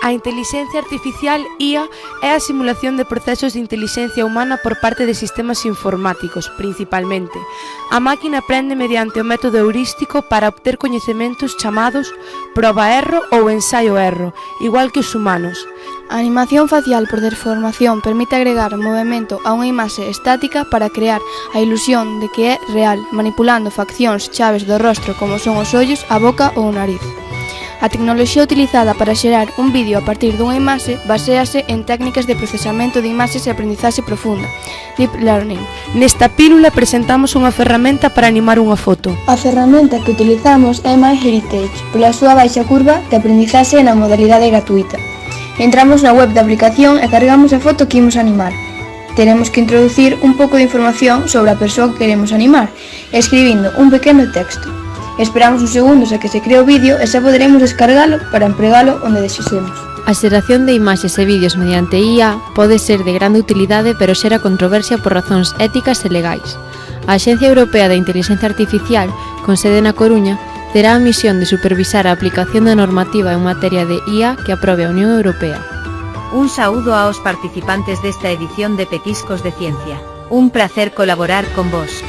A intelixencia artificial, IA, é a simulación de procesos de intelixencia humana por parte de sistemas informáticos, principalmente. A máquina aprende mediante o método heurístico para obter coñecementos chamados proba-erro ou ensaio-erro, igual que os humanos. A animación facial por deformación permite agregar movemento a unha imaxe estática para crear a ilusión de que é real, manipulando faccións chaves do rostro como son os ollos, a boca ou o nariz. A tecnoloxía utilizada para xerar un vídeo a partir dunha imaxe baséase en técnicas de procesamento de imaxes e aprendizaxe profunda, Deep Learning. Nesta pílula presentamos unha ferramenta para animar unha foto. A ferramenta que utilizamos é MyHeritage, pola súa baixa curva de aprendizaxe na modalidade gratuita. Entramos na web da aplicación e cargamos a foto que imos animar. Teremos que introducir un pouco de información sobre a persoa que queremos animar, escribindo un pequeno texto. Esperamos uns segundos a que se cree o vídeo e xa poderemos descargalo para empregalo onde desexemos. A xeración de imaxes e vídeos mediante IA pode ser de grande utilidade, pero xera controversia por razóns éticas e legais. A Axencia Europea de Intelixencia Artificial, con sede na Coruña, terá a misión de supervisar a aplicación da normativa en materia de IA que aprobe a Unión Europea. Un saúdo aos participantes desta edición de Petiscos de Ciencia. Un placer colaborar con vos.